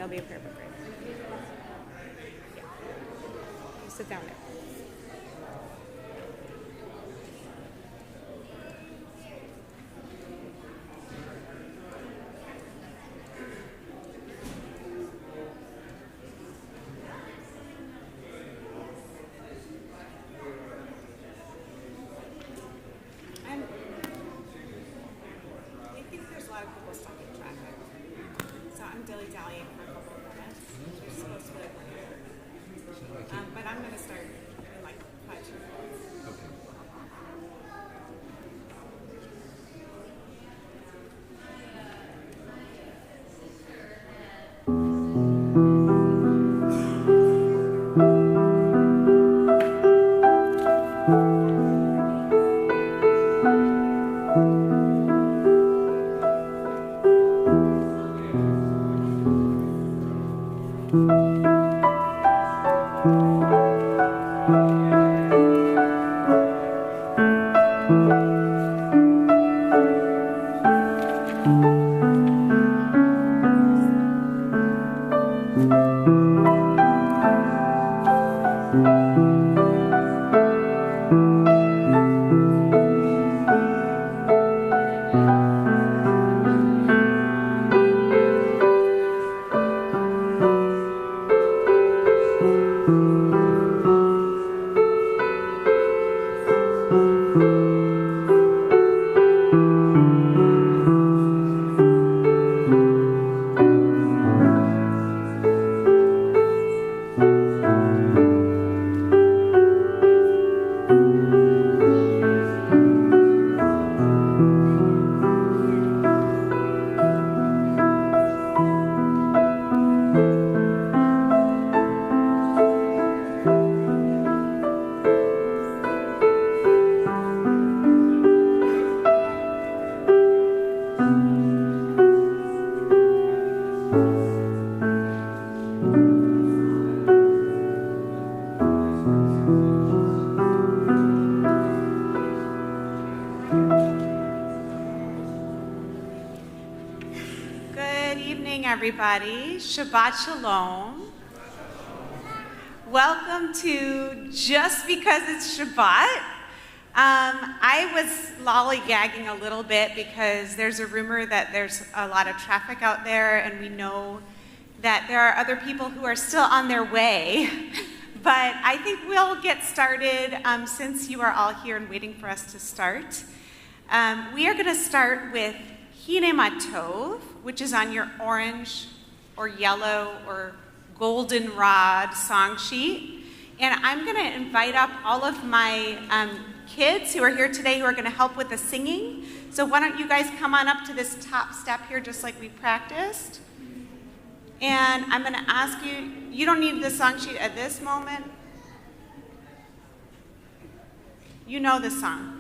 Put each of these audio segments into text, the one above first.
be a prayer book right there. Yeah. You sit down there. I think there's a lot of people stuck in traffic. So I'm dilly-dallying for a couple of minutes. There's supposed to be like 1 hour. But I'm going to start in like 5 minutes. Okay. Everybody, Shabbat Shalom. Welcome to Just Because It's Shabbat. I was lollygagging a little bit because there's a rumor that there's a lot of traffic out there, and we know that there are other people who are still on their way. But I think we'll get started since you are all here and waiting for us to start. We are going to start with Hine Matov, which is on your orange or yellow or goldenrod song sheet. And I'm going to invite up all of my kids who are here today who are going to help with the singing. So why don't you guys come on up to this top step here just like we practiced. And I'm going to ask you, you don't need the song sheet at this moment. You know the song.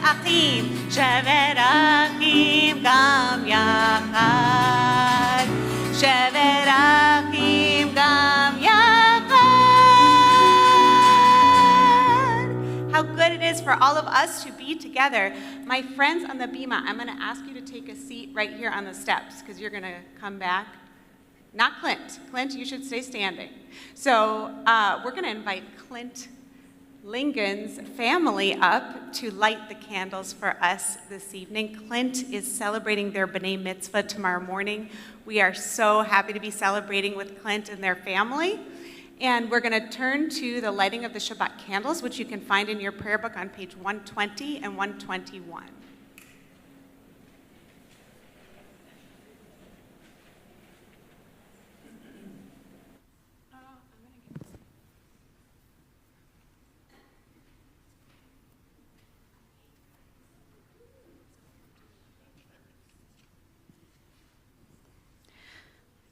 אחים, שבת אחים גם יחד. שבת אחים גם יחד. How good it is for all of us to be together. My friends on the Bima, I'm going to ask you to take a seat right here on the steps because you're going to come back. Not Clint. Clint, you should stay standing. So we're going to invite Clint Lingon's family up to light the candles for us this evening. Clint is celebrating their B'nai Mitzvah tomorrow morning. We are so happy to be celebrating with Clint and their family. And we're going to turn to the lighting of the Shabbat candles, which you can find in your prayer book on page 120 and 121.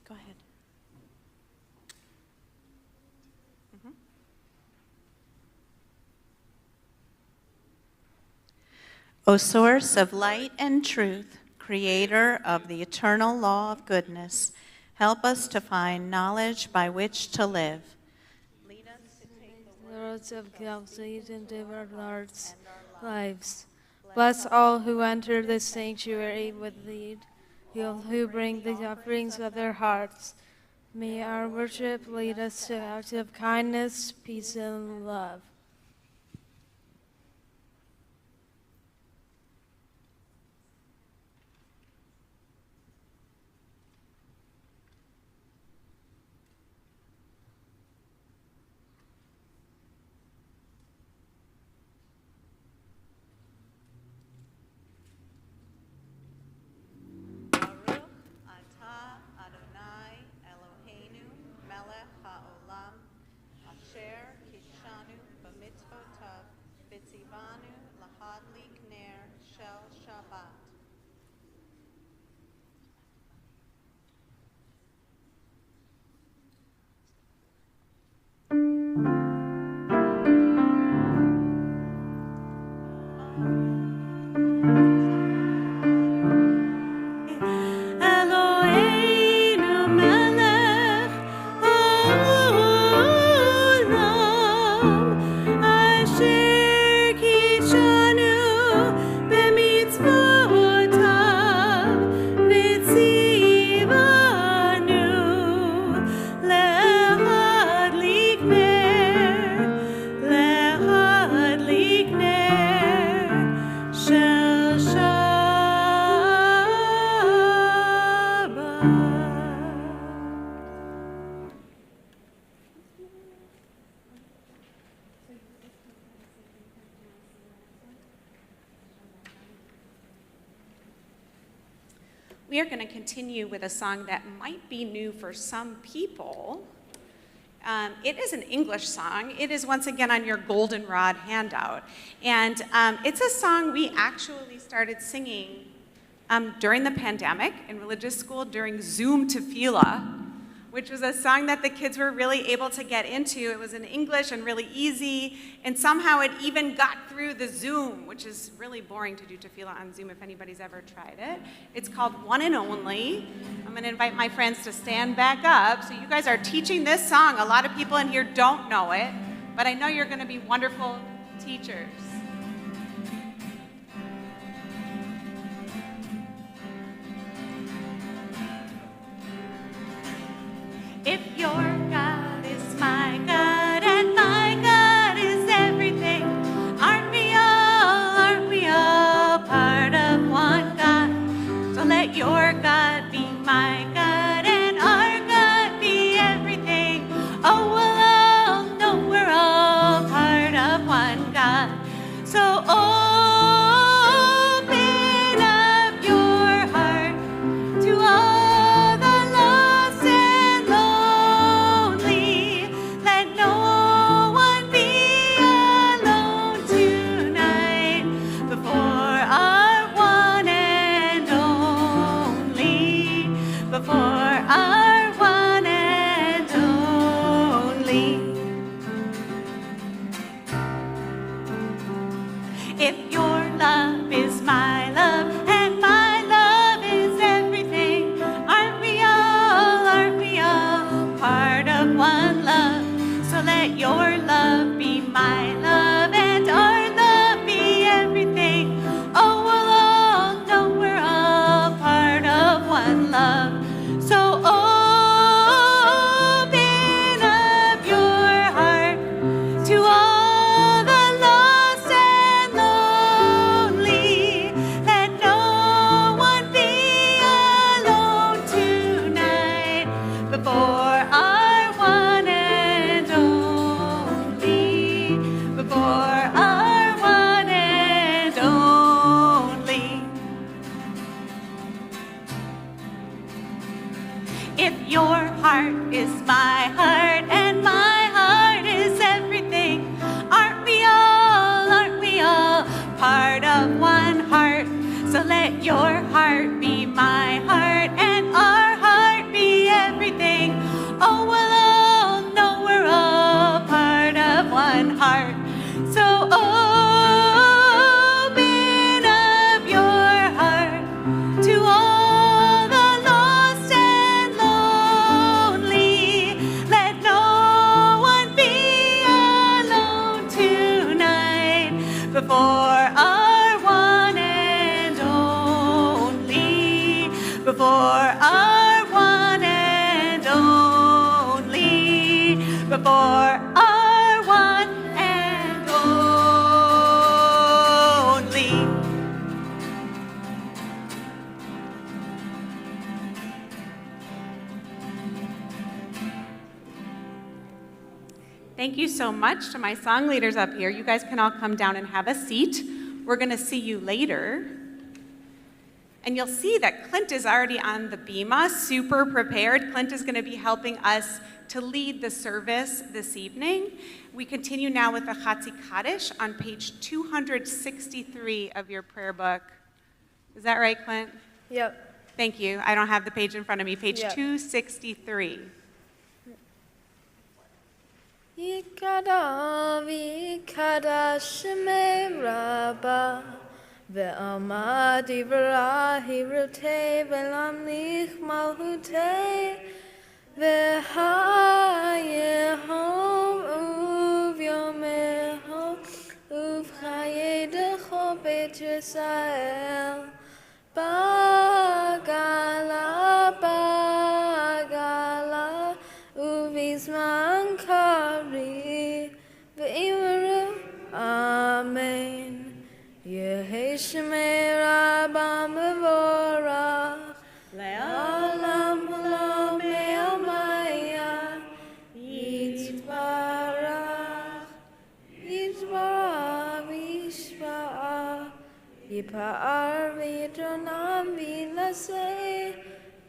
Go ahead. O source of light and truth, creator of the eternal law of goodness, help us to find knowledge by which to live. Lead us to take the roads of galaxies into our hearts' lives. Bless all who enter this sanctuary with thee, who bring the offerings of their hearts. May our worship lead us to acts of kindness, peace, and love. We are going to continue with a song that might be new for some people. It is an English song. It is once again on your goldenrod handout. And it's a song we actually started singing during the pandemic in religious school during Zoom Tefillah, which was a song that the kids were really able to get into. It was in English and really easy, and somehow it even got through the Zoom, which is really boring to do tefillah on Zoom if anybody's ever tried it. It's called One and Only. I'm gonna invite my friends to stand back up. So you guys are teaching this song. A lot of people in here don't know it, but I know you're gonna be wonderful teachers. If your God is my God and my God is everything, aren't we all part of one God? So let your God be my God and our God be everything. Oh, we'll all know we're all part of one God. So open up your heart to all the lost and lonely. Let no one be alone tonight before our one and only. Before our one and only. If your love So let your love be my love and our love be everything. Oh, we'll all know we're all part of one love. So open up your heart to all the lost and lonely. Let no one be alone tonight before our one and only. Before our one and only. If your heart is my heart and my heart is everything, aren't we all part of one heart? So let your heart be my heart and our heart be everything. Oh, we'll all know we're all part of one heart. So open up your heart to all the lost and lonely. Let no one be alone tonight before our one and only. Before our one and only. Before our one and only. Thank you so much to my song leaders up here. You guys can all come down and have a seat. We're going to see you later. And you'll see that Clint is already on the bima, super prepared. Clint is going to be helping us to lead the service this evening. We continue now with the Chatzi Kaddish on page 263 of your prayer book. Is that right, Clint? Yep. Thank you. I don't have the page in front of me. Page Yep. 263. Ikada vikada sheme rabba ve'amadi v'rahi rute ve'lam lich malhute ve'hayehom uvyomehom uvchayedecho bet Yisrael bagala bagala uvizman kari ve'imru amen Yehi shemei rabba mevorach le'olam hulam me'amaya yitbarach yitbarach v'yishba'ach yipa'ar v'yitronam v'yilaseh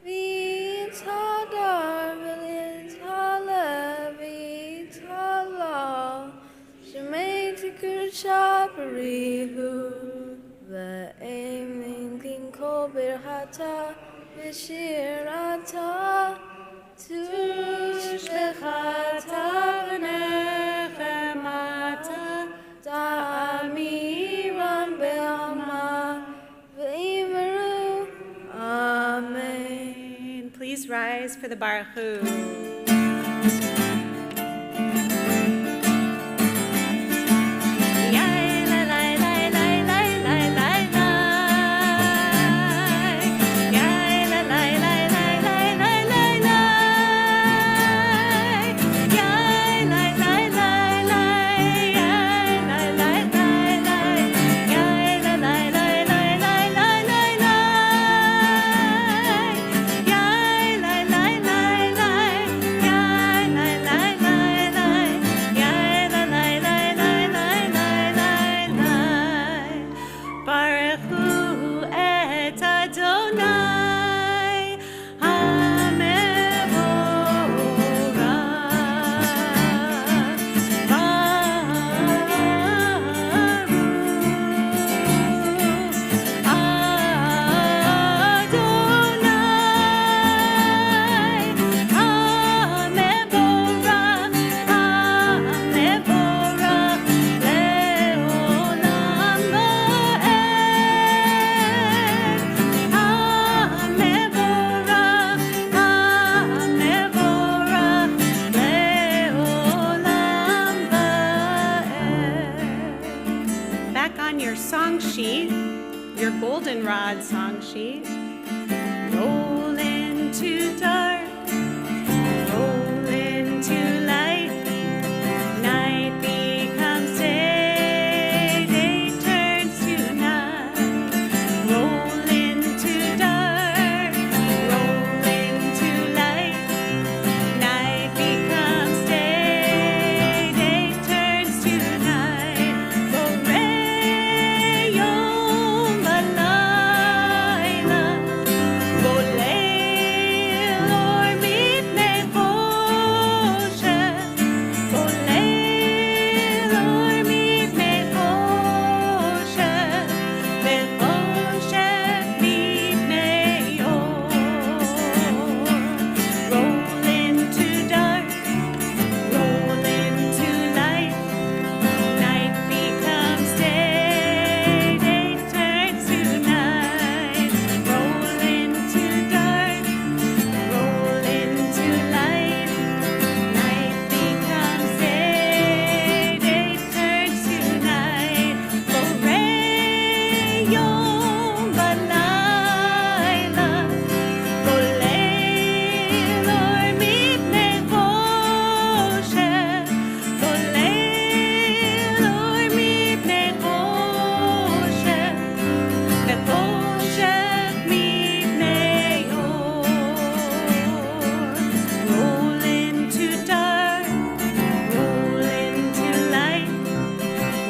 v'yitadar v'yithaleh v'yithalal shemei tikur shaparihu ve'emin kinkol birhata v'shirata tushbechata v'nechemata ta'amiram be'ama ve'imru amen. Please rise for the Baruch Hu. sheet, your goldenrod song sheet. Roll into dark, roll into light. Night becomes day, day turns to night. Roll into dark, roll into light. Night becomes day, day turns to night. Borei yom balayla, boleil or mipnei choshev, boleil or mipnei choshev, vechoshev mipnei or. Roll into dark, roll into light. Night becomes day, day turns to night. Roll into dark, roll into light. Night becomes day, day turns to night. Borei yom balayla, boleil or mipnei choshev, boleil or mipnei choshev, vechoshev mipnei or. Roll into dark, roll into light.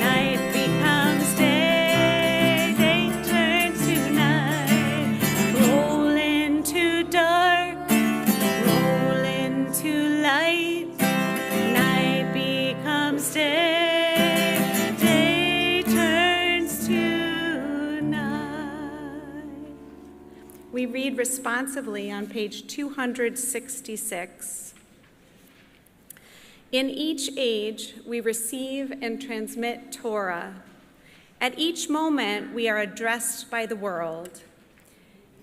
Night becomes day, day turns to night. Roll into dark, roll into light. Night becomes day, day turns to night. We read responsively on page 266. In each age, we receive and transmit Torah. At each moment, we are addressed by the world.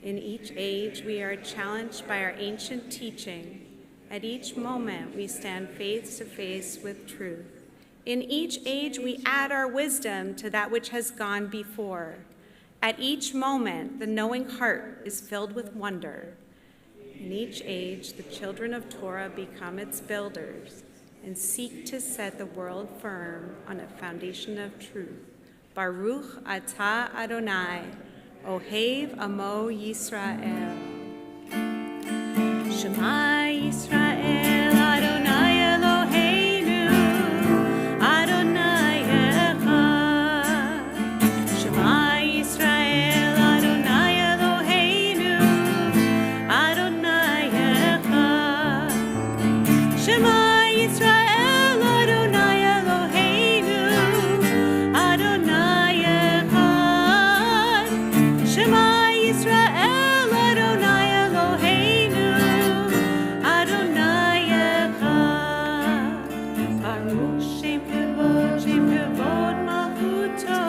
In each age, we are challenged by our ancient teaching. At each moment, we stand face to face with truth. In each age, we add our wisdom to that which has gone before. At each moment, the knowing heart is filled with wonder. In each age, the children of Torah become its builders and seek to set the world firm on a foundation of truth. Baruch atah Adonai, Ohev Amo Yisrael. Shema Yisrael, Adonai Eloheinu, Adonai Echad. Shema Yisrael, Adonai Eloheinu, Adonai Echad. Shema Yisrael, Adonai Eloheinu, Adonai Echad. Shema Yisrael, Adonai Eloheinu, Adonai Echad. Baruch Shem Kevod Malchuto,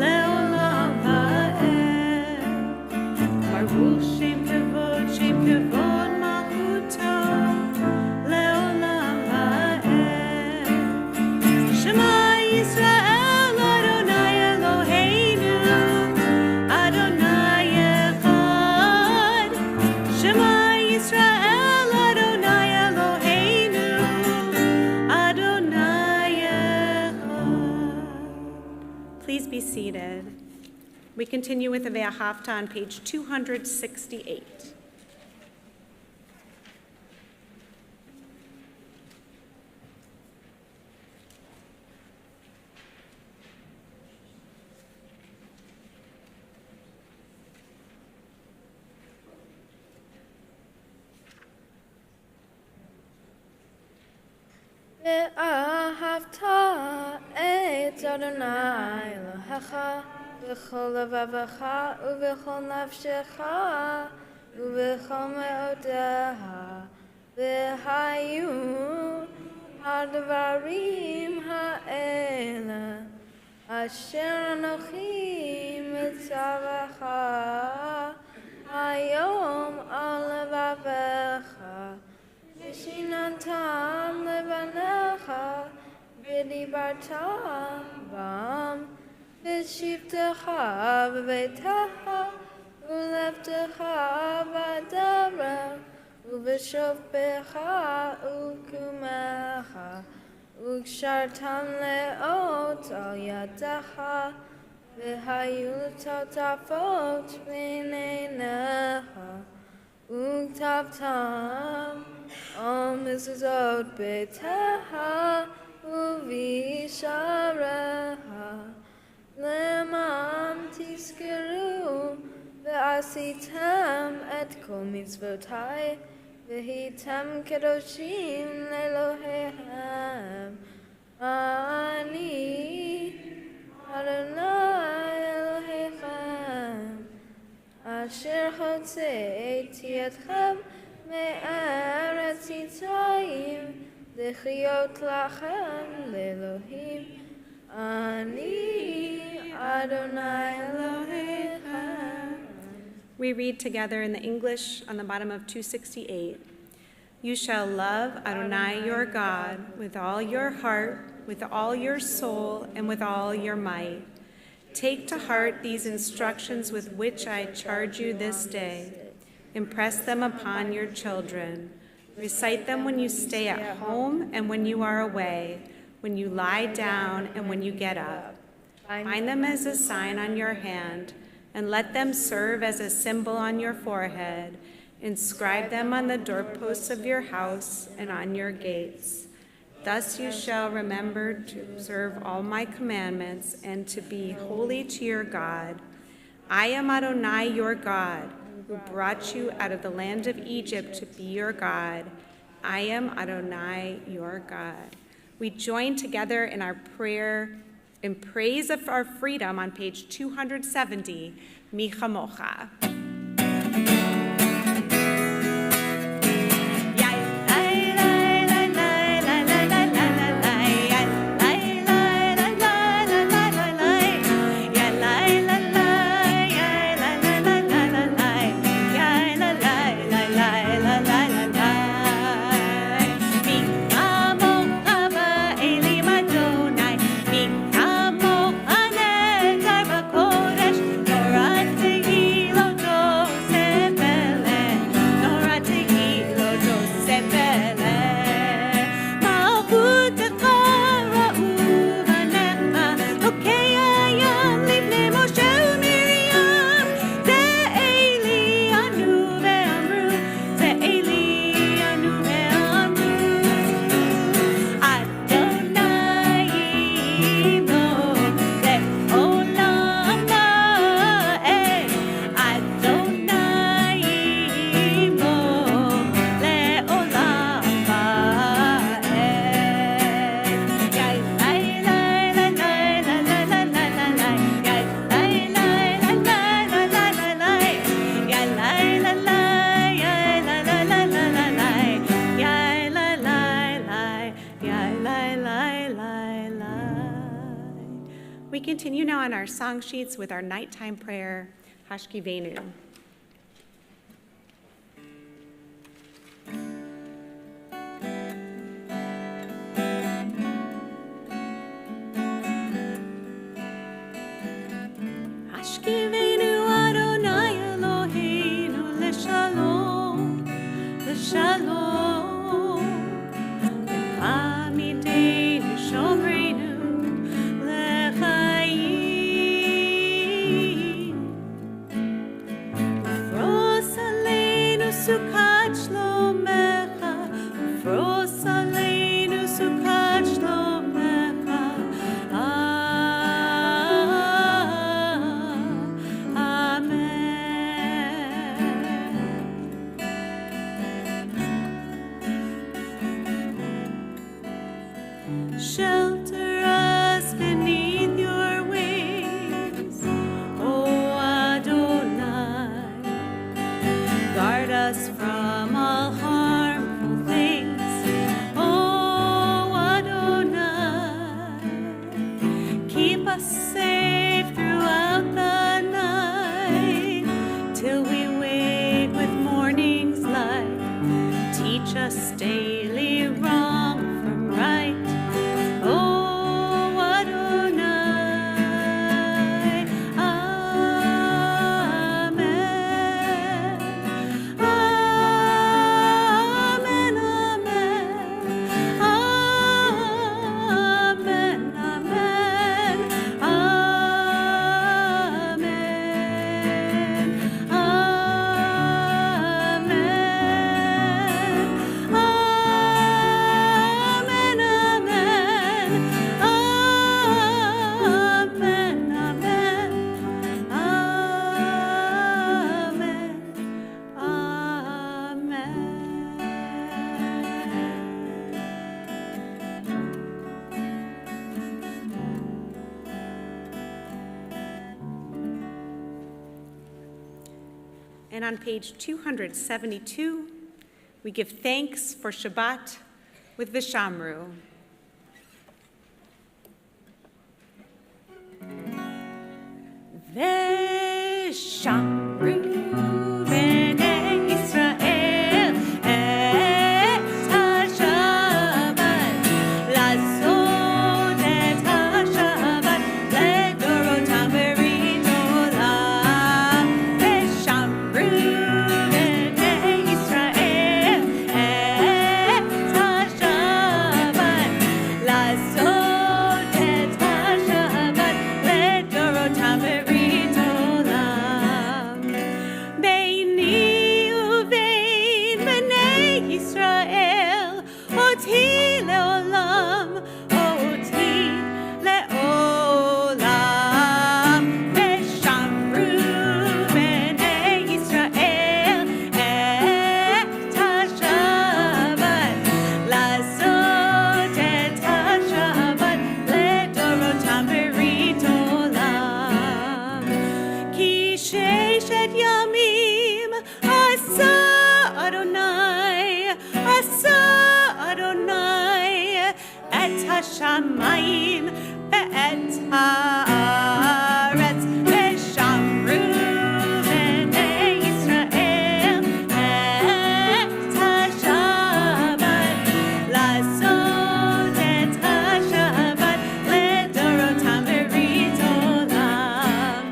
Leolam Va'ed. Baruch Shem Kevod Malchuto, Leolam Va'ed. Shema Yisrael, Adonai Eloheinu, Adonai Echad. Shema Yisrael, Adonai Eloheinu, Adonai Echad. Please be seated. We continue with the Ve'ahavta on page 268. ואהבת את אדוני אלוהיך בכל לבבך ובכל נפשך ובכל מאודך, והיו הדברים האלה אשר אנוכי מצווך היום על לבבך, ושיננתם לבניך ודיברת בם ושבתך בביתך, ולבטך בדרה, ובשופך וקומך, וקשרתם לאות על ידך, והיו טוטפות בין עיניך, וכתבתם על מזוזות ביתך ובישעריך, למען תזכרו ועשיתם את כל מצוותי, והייתם קדושים לאלוהיהם. אני אדוני אלוהיכם, אשר הוצאתי אתכם מארץ מצרים, לחיות לכם לאלוהים. אני אדוני אלוהיכם. We read together in the English on the bottom of 268. You shall love Adonai your God with all your heart, with all your soul, and with all your might. Take to heart these instructions with which I charge you this day. Impress them upon your children. Recite them when you stay at home and when you are away, when you lie down and when you get up. Bind them as a sign on your hand, and let them serve as a symbol on your forehead. Inscribe them on the doorposts of your house and on your gates. Thus you shall remember to observe all my commandments and to be holy to your God. I am Adonai your God, who brought you out of the land of Egypt to be your God. I am Adonai your God. We join together in our prayer in praise of our freedom on page 270, Mi Chamocha. We continue now on our song sheets with our nighttime prayer, Hashkivenu. Hashkivenu Adonai Eloheinu leshalom, leshalom, le'amidenu shomreinu lechayim, ufros aleinu sukat shlomecha, ufros aleinu sukat shlomecha. Shelter us beneath your wings, O Adonai. Guard us from all harmful things, O Adonai. Keep us safe throughout the night, till we wake with morning's light. Teach us daily wrong from right, O Adonai. And on page 272, we give thanks for Shabbat with Vishamru. Vishamru b'nei Yisrael et HaShabbat, לעשות את השבת לדורותם ברית עולם. ושמרו בני ישראל את השבת, לעשות את השבת לדורותם ברית עולם. ביני ובין בני ישראל, אותי לעולם, אותי לעולם. ושמרו בני ישראל את השבת, לעשות את השבת לדורותם ברית עולם. כי ששת ימים עשה אדוני את השמיים ואת הארץ. ושמרו בני ישראל את השבת, לעשות את השבת לדורותם ברית עולם.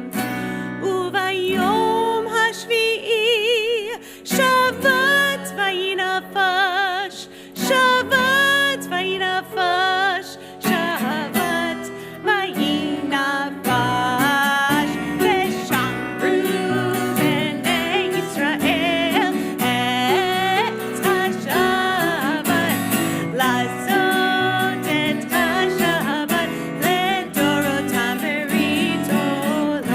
וביום השביעי שבת וינפש, שבת וינפש, שבת וינפש. ושמרו בני ישראל את השבת, לעשות את השבת לדורותם ברית עולם.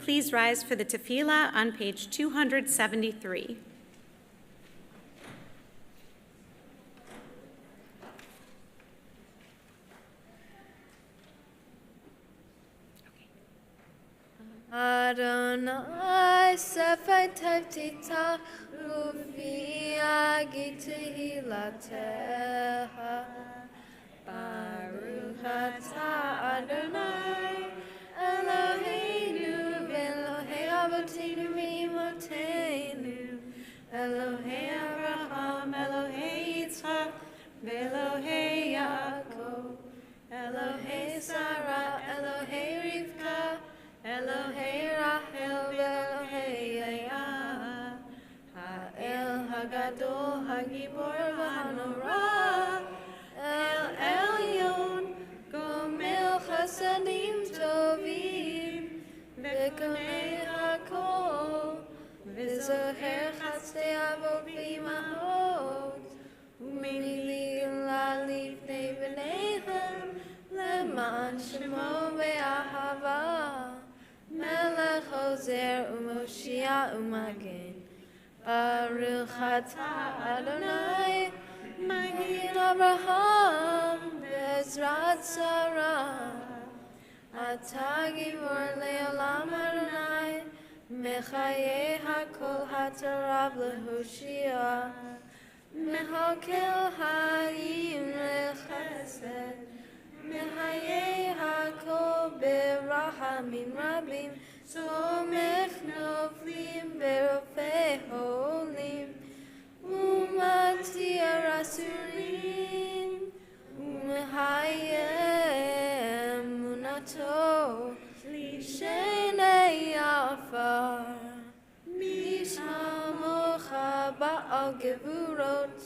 Please rise for the tefillah on page 273. Adonai sefetev tita rufi agiti hilateha. Baruch atah Adonai Eloheinu v'Elohei avotinu v'imotenu, Elohei Abraham, Elohei Yitzchak, v'Elohei Yaakov, Elohei Sarah, Elohei Rivka, Elohei Rachel v'Elohei Leah, Ha'el Hagadol Hagibor v'Hanora, El Elyon Gomel Chasadim Tovim, V'Konei Hakol, V'Zoher Chatzei Avot V'Imahot, U'Milah Lifnei B'neihem, Leman Shemo Ve'ahava, Melech Ozer U'Moshia U'Magen. Baruch atah Adonai Magin Abraham Bezrat Sarah. Atah Gibor Le'olam Adonai, Mechaye HaKol HaTarav Lehoshia, Mechakel Hayim Lechesed, Mechaye HaKol Berachamim Rabim, Somech Noflim Berofei Holim, Umatir Asurim, Umehayem Munato, Lishenei Afar, Mishamocha Ba'al Gevurot,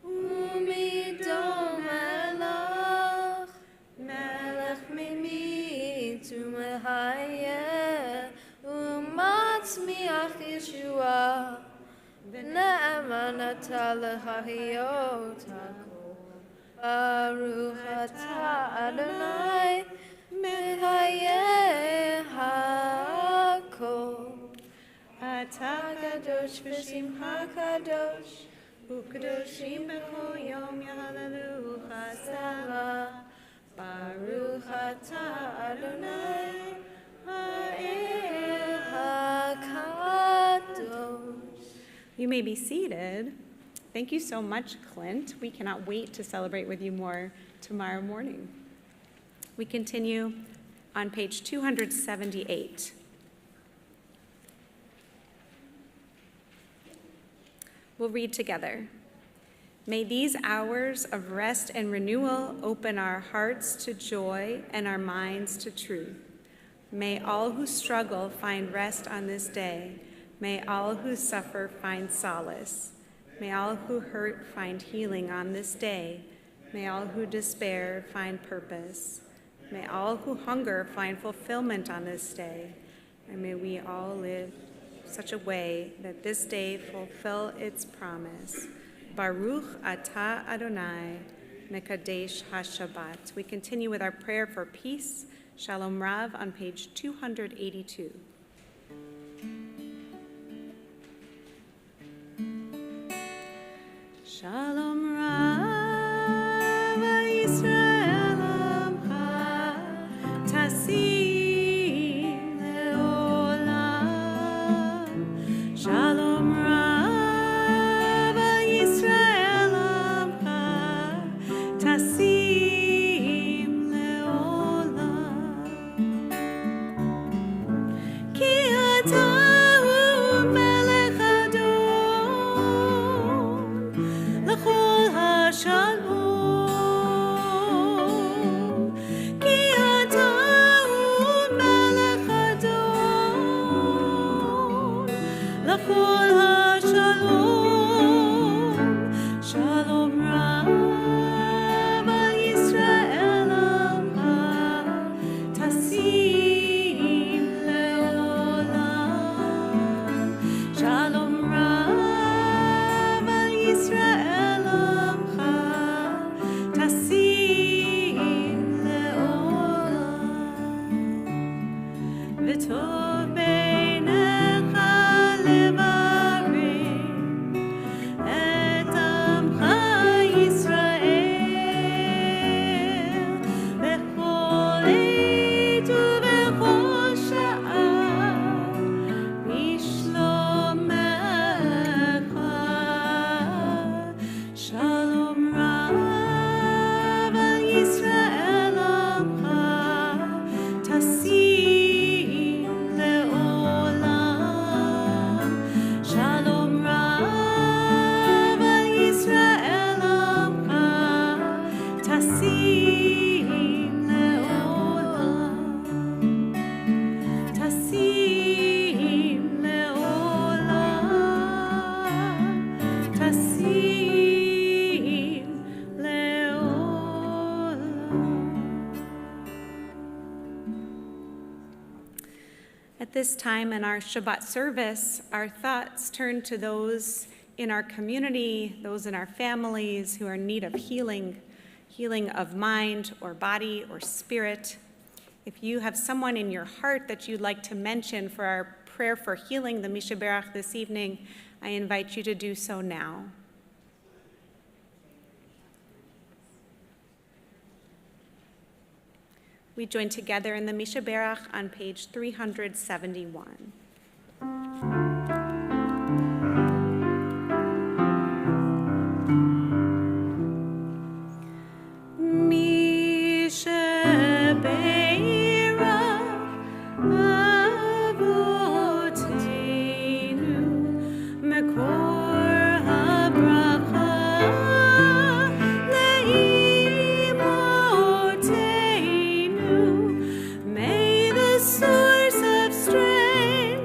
Umidom Melach, Melech Mimit Umehayem, Umatzmiach Yeshua, V'ne'emanata L'chahiyot HaKol. Baruch atah Adonai Mechayeh HaKol. Atah kadosh v'shimcha kadosh, u'kadoshim b'kol yom yahalelucha salah. Baruch atah Adonai You may be seated. Thank you so much, Clint. We cannot wait to celebrate with you more tomorrow morning. We continue on page 278. We'll read together. May these hours of rest and renewal open our hearts to joy and our minds to truth. May all who struggle find rest on this day. May all who suffer find solace. May all who hurt find healing on this day. May all who despair find purpose. May all who hunger find fulfillment on this day. And may we all live such a way that this day fulfill its promise. Baruch atah Adonai, mekadesh ha-Shabbat. We continue with our prayer for peace. Shalom Rav on page 282. Shalom Rav Yisrael Amcha Tasim Leolam. Shalom Rav Yisrael Amcha Tasim Leolam. Ki At this time in our Shabbat service, our thoughts turn to those in our community, those in our families who are in need of healing, healing of mind or body or spirit. If you have someone in your heart that you'd like to mention for our prayer for healing, the Misha Berach this evening, I invite you to do so now. We join together in the Misha Berach on page 371. May the source of strength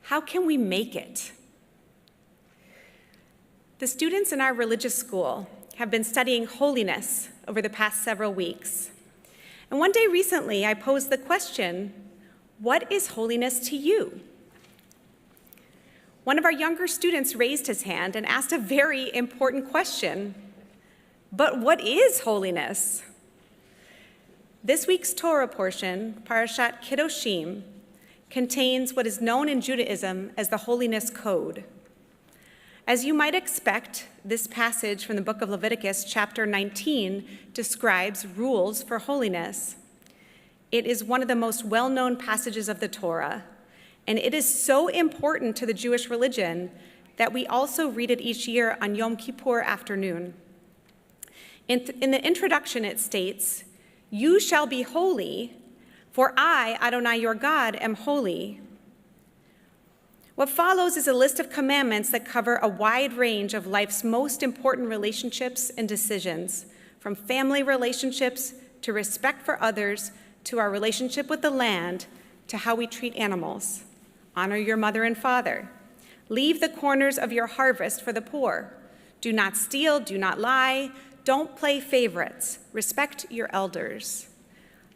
How can we make it? The students in our religious school have been studying holiness over the past several weeks. And one day recently, I posed the question, what is holiness to you? One of our younger students raised his hand and asked a very important question. But what is holiness? This week's Torah portion, Parashat Kedoshim, contains what is known in Judaism as the Holiness Code. As you might expect, this passage from the book of Leviticus, chapter 19, describes rules for holiness. It is one of the most well-known passages of the Torah, and it is so important to the Jewish religion that we also read it each year on Yom Kippur afternoon. In the introduction, it states, "You shall be holy, for I, Adonai your God, am holy." What follows is a list of commandments that cover a wide range of life's most important relationships and decisions, from family relationships to respect for others, to our relationship with the land, to how we treat animals. Honor your mother and father. Leave the corners of your harvest for the poor. Do not steal, do not lie, don't play favorites. Respect your elders.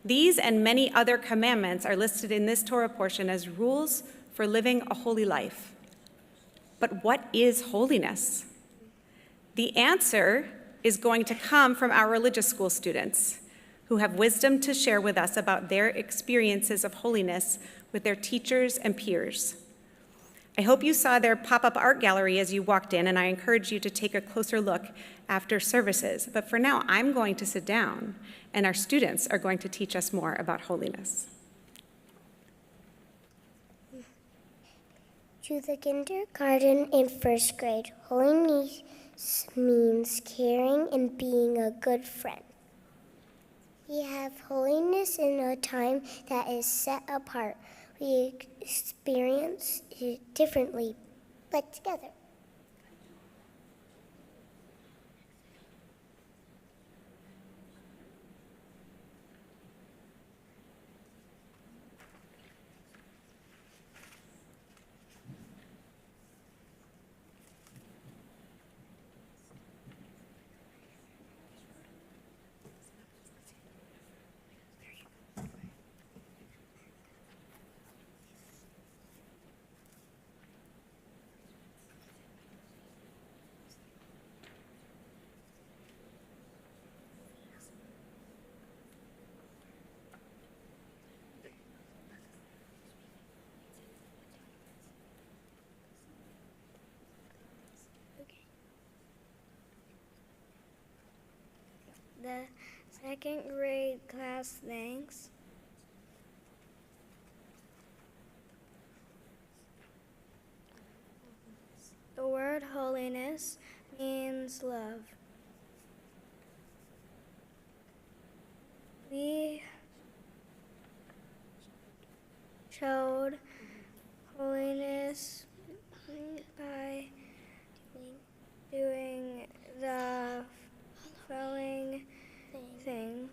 These and many other commandments are listed in this Torah portion as rules for living a holy life. But what is holiness? The answer is going to come from our religious school students, who have wisdom to share with us about their experiences of holiness with their teachers and peers. I hope you saw their pop-up art gallery as you walked in, and I encourage you to take a closer look after services. But for now, I'm going to sit down, and our students are going to teach us more about holiness. To the kindergarten and first grade, holiness means caring and being a good friend. We have holiness in a time that is set apart. We experience it differently, but together. The second grade class thanks. The word holiness means love. We showed holiness by doing the following things.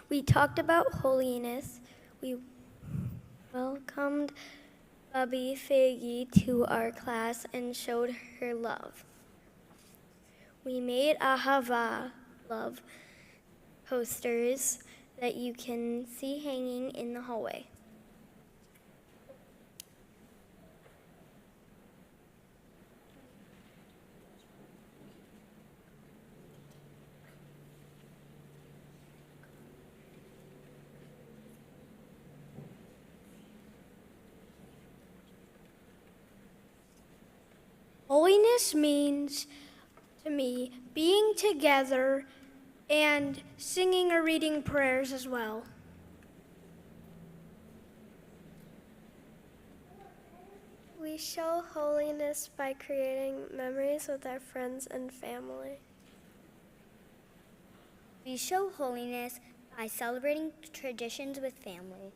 We talked about holiness. We welcomed Bubby Figgy to our class and showed her love. We made Ahava, love, posters that you can see hanging in the hallway. Holiness means, to me, being together and singing or reading prayers as well. We show holiness by creating memories with our friends and family. We show holiness by celebrating traditions with family.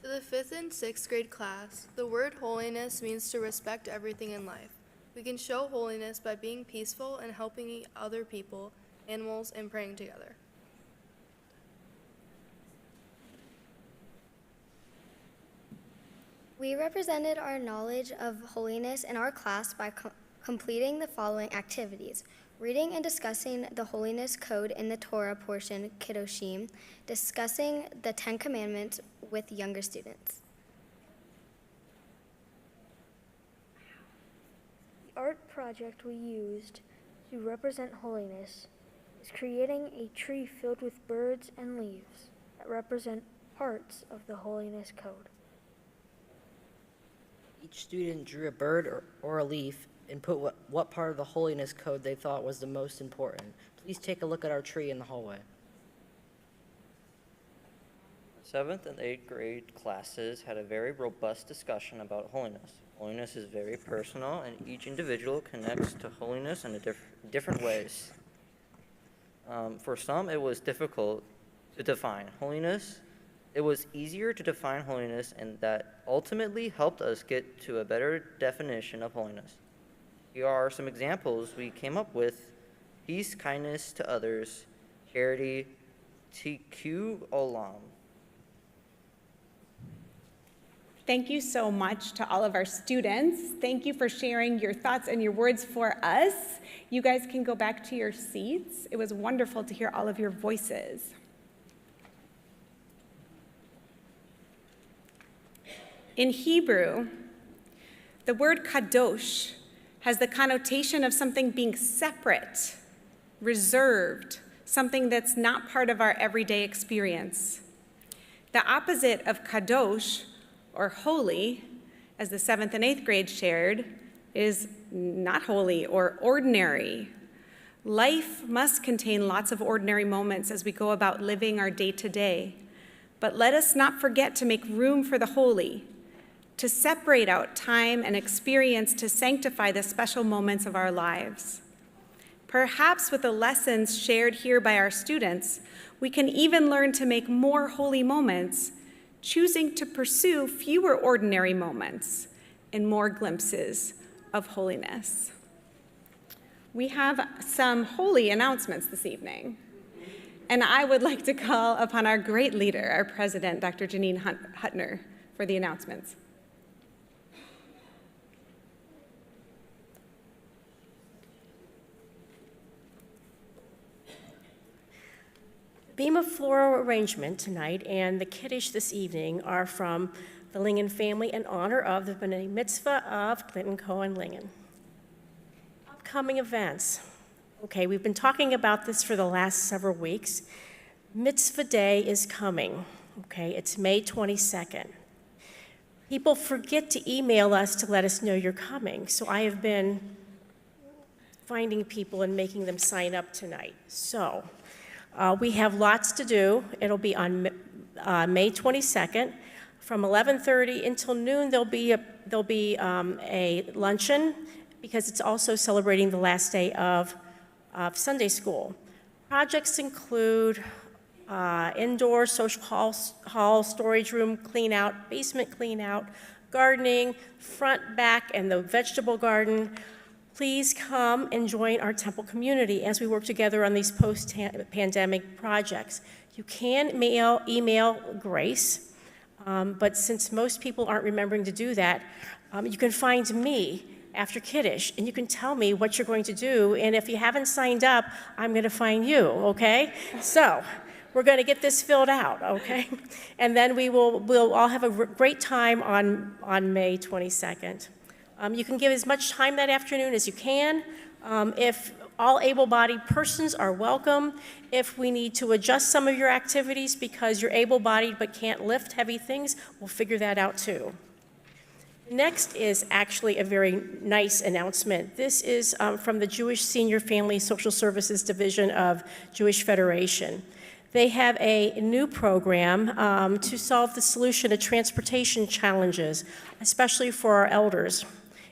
To the 5th and 6th grade class, the word holiness means to respect everything in life. We can show holiness by being peaceful and helping other people, animals, and praying together. We represented our knowledge of holiness in our class by completing the following activities: reading and discussing the holiness code in the Torah portion, Kiddushim, discussing the 10 Commandments with younger students. The art project we used to represent holiness is creating a tree filled with birds and leaves that represent parts of the holiness code. Each student drew a bird or a leaf and put what part of the holiness code they thought was the most important. Please take a look at our tree in the hallway. 7th and 8th grade classes had a very robust discussion about holiness. Holiness is very personal, and each individual connects to holiness in different ways. For some, it was difficult to define holiness. It was easier to define holiness, and that ultimately helped us get to a better definition of holiness. Here are some examples we came up with: peace, kindness to others, charity, tikkun olam. Thank you so much to all of our students. Thank you for sharing your thoughts and your words for us. You guys can go back to your seats. It was wonderful to hear all of your voices. In Hebrew, the word kadosh has the connotation of something being separate, reserved, something that's not part of our everyday experience. The opposite of kadosh, or holy, as the 7th and 8th grade shared, is not holy or ordinary. Life must contain lots of ordinary moments as we go about living our day-to-day. But let us not forget to make room for the holy, to separate out time and experience to sanctify the special moments of our lives. Perhaps with the lessons shared here by our students, we can even learn to make more holy moments, choosing to pursue fewer ordinary moments and more glimpses of holiness. We have some holy announcements this evening, and I would like to call upon our great leader, our president, Dr. Janine Huttner, for the announcements. Beam of floral arrangement tonight and the Kiddush this evening are from the Lingen family in honor of the B'nai Mitzvah of Clinton Cohen Lingen. Upcoming events. Okay, we've been talking about this for the last several weeks. Mitzvah Day is coming. Okay, it's May 22nd. People forget to email us to let us know you're coming, so I have been finding people and making them sign up tonight. So, we have lots to do. It'll be on May 22nd. From 11:30 until noon, there'll be a luncheon because it's also celebrating the last day of Sunday school. Projects include indoor social hall, storage room clean out, basement clean out, gardening, front, back, and the vegetable garden. Please come and join our temple community as we work together on these post-pandemic projects. You can email Grace, but since most people aren't remembering to do that, you can find me after Kiddush, and you can tell me what you're going to do, and if you haven't signed up, I'm going to find you, okay? So we're going to get this filled out, okay? And then we'll all have a great time on May 22nd. You can give as much time that afternoon as you can. If all able-bodied persons are welcome. If we need to adjust some of your activities because you're able-bodied but can't lift heavy things, we'll figure that out too. Next is actually a very nice announcement. This is from the Jewish Senior Family Social Services Division of Jewish Federation. They have a new program to solve the solution to transportation challenges, especially for our elders.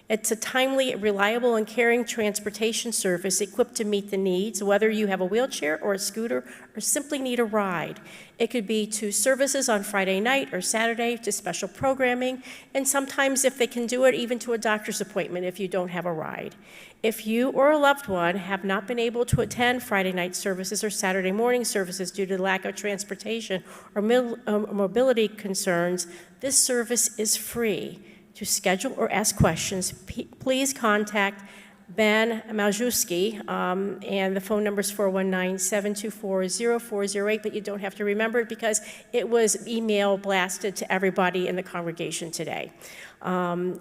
It's a timely, reliable, and caring transportation service equipped to meet the needs, whether you have a wheelchair or a scooter or simply need a ride. It could be to services on Friday night or Saturday, to special programming, and sometimes, if they can do it, even to a doctor's appointment if you don't have a ride. If you or a loved one have not been able to attend Friday night services or Saturday morning services due to lack of transportation or mobility concerns, this service is free. To schedule or ask questions, please contact Ben Maljuski, and the phone number is 419-724-0408, but you don't have to remember it because it was email blasted to everybody in the congregation today.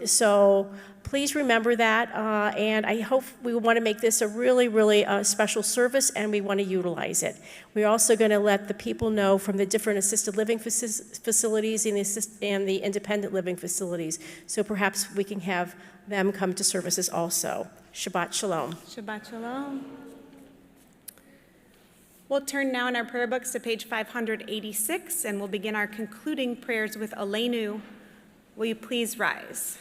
So please remember that, and I hope we want to make this a really, really special service, and we want to utilize it. We're also going to let the people know from the different assisted living facilities and the independent living facilities, so perhaps we can have them come to services also. Shabbat Shalom. Shabbat Shalom. We'll turn now in our prayer books to page 586, and we'll begin our concluding prayers with Aleinu. Will you please rise?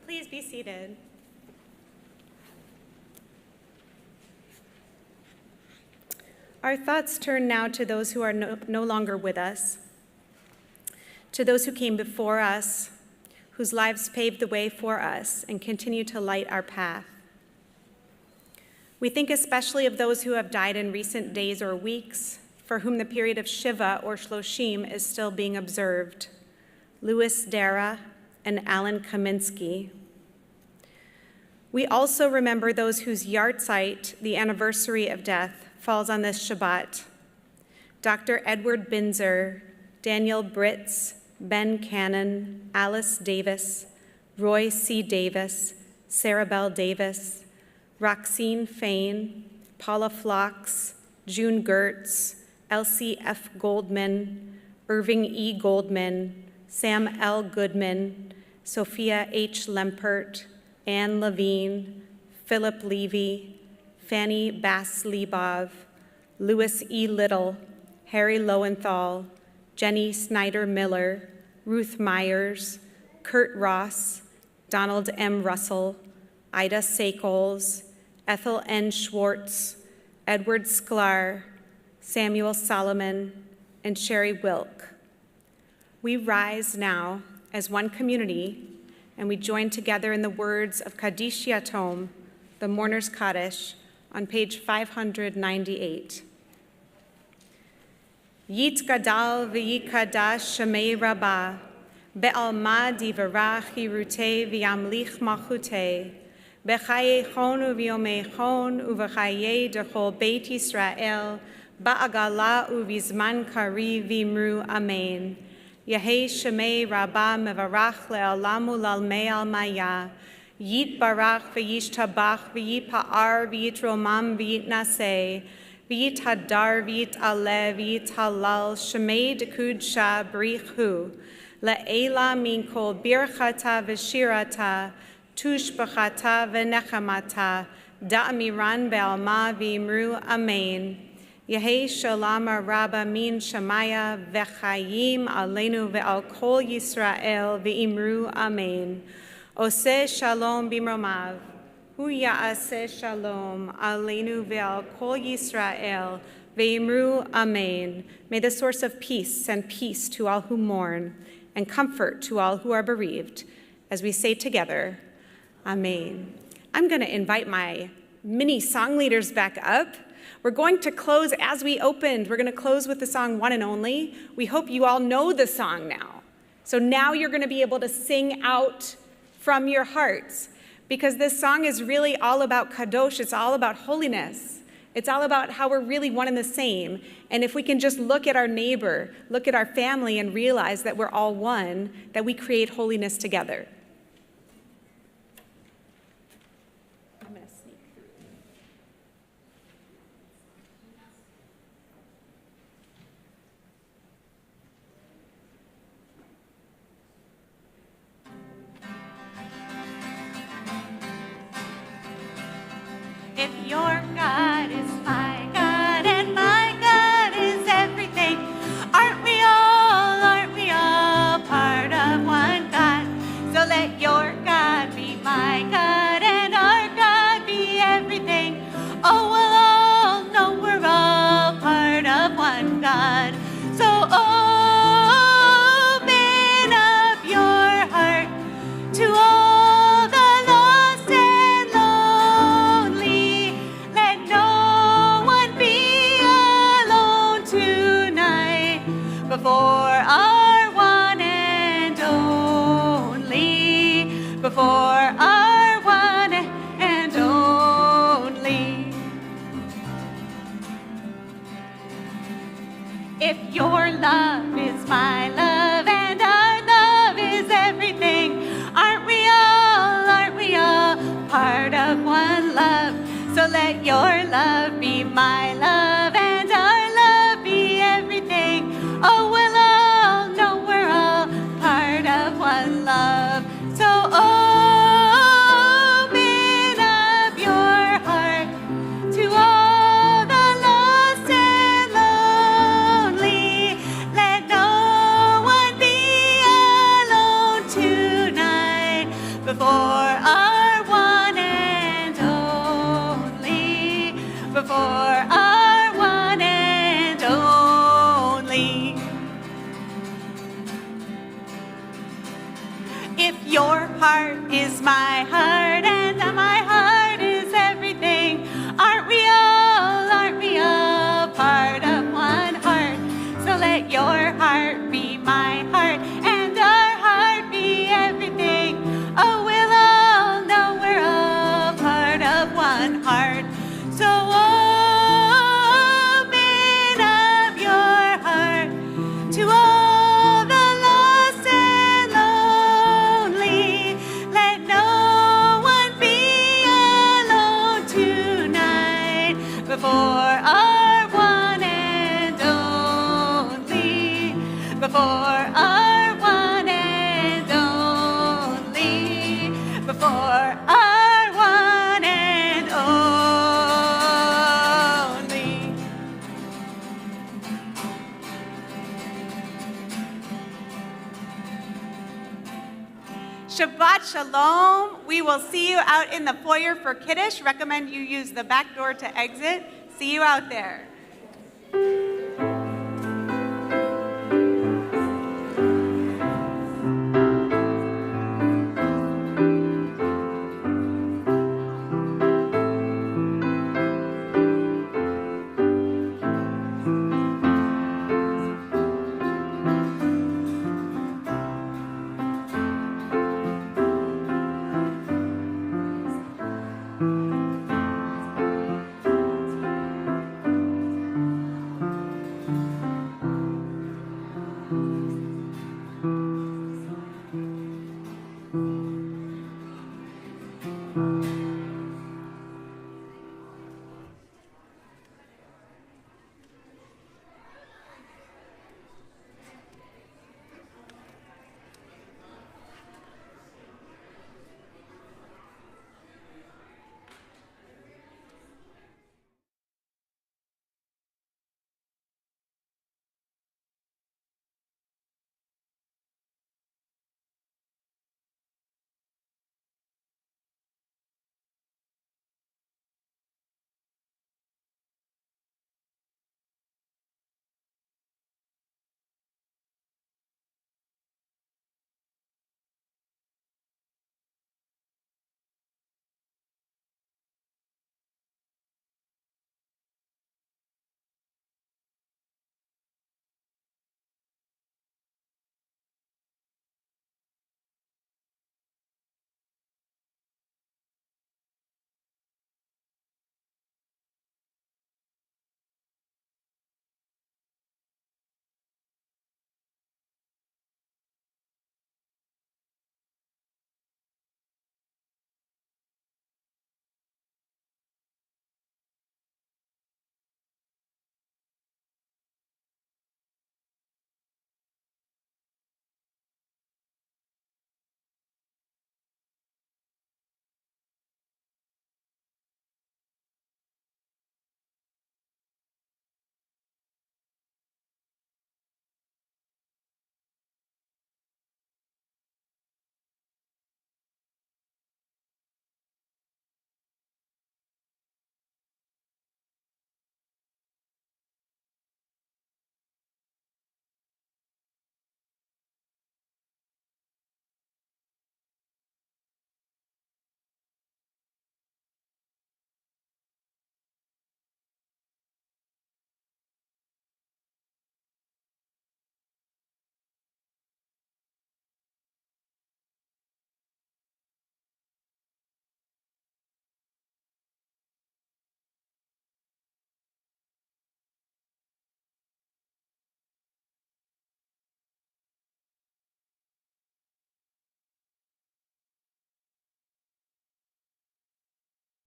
Please be seated. Our thoughts turn now to those who are no longer with us, to those who came before us, whose lives paved the way for us and continue to light our path. We think especially of those who have died in recent days or weeks, for whom the period of Shiva or Shloshim is still being observed. Louis Dara and Alan Kaminsky. We also remember those whose yahrzeit, the anniversary of death, falls on this Shabbat. Dr. Edward Binzer, Daniel Britz, Ben Cannon, Alice Davis, Roy C. Davis, Sarah Bell Davis, Roxine Fain, Paula Phlox, June Gertz, Elsie F. Goldman, Irving E. Goldman, Sam L. Goodman, Sophia H. Lempert, Anne Levine, Philip Levy, Fanny Bass-Lebov, Louis E. Little, Harry Lowenthal, Jenny Snyder-Miller, Ruth Myers, Kurt Ross, Donald M. Russell, Ida Sakols, Ethel N. Schwartz, Edward Sklar, Samuel Solomon, and Sherry Wilk. We rise now as one community, and we join together in the words of Kaddish Yatom, the Mourner's Kaddish, on page 598. Yit gadal v'yikadash shemei rabbah, be'alma divarach yirutei v'yamlich malchutei, b'chaye chon u'v'yomei chon u'v'chaye dechol Beit Yisrael ba'agala uvizman kari vimru amen. Yehei shemei rabba mevarach le'alamu lalmei al maya. Yit barach v'yish tabach v'yit pa'ar v'yit romam v'yit naseh. V'yit hadar v'yit ale v'yit halal shemei dekud sha brich hu. Le'ela min kol birchata v'shirata tushbachata v'nechamata da'amiran be'alma v'imru amen. Yehei shalom rabba min shamaya v'chayim aleinu ve'al kol Yisrael v'imru amen. Oseh shalom bimromav. Hu ya'aseh shalom aleinu ve'al kol Yisrael ve'imru amen. May the source of peace send peace to all who mourn and comfort to all who are bereaved. As we say together, amen. I'm going to invite my mini song leaders back up. We're going to close as we opened. We're going to close with the song One and Only. We hope you all know the song now. So now you're going to be able to sing out from your hearts, because this song is really all about kadosh. It's all about holiness. It's all about how we're really one and the same. And if we can just look at our neighbor, look at our family, and realize that we're all one, that we create holiness together. If your God is my God and my God is everything, aren't we all part of one God? So let your God be my God and our God be everything. Oh, we'll all know we're all part of one God. So open up your heart to all the lost and lonely. Let no one be alone tonight before our one and only, before our one and only. If your love is my love and our love is everything, aren't we all part of one love? So let your love be my love and our love be everything. Oh, we'll all know we're all part of one love. So open up your heart to all the lost and lonely. Let no one be alone tonight before our one and only, before our one and only. If your heart is my heart and my heart is everything, aren't we all part of one heart? So let your heart be my heart and our heart be everything. Oh, we'll all know we're all part of one heart. So open up your heart to all the lost and lonely. Let no one be alone tonight before our one and only, before our one and only, before our one and only. Shabbat Shalom. We will see you out in the foyer for Kiddush. Recommend you use the back door to exit. See you out there.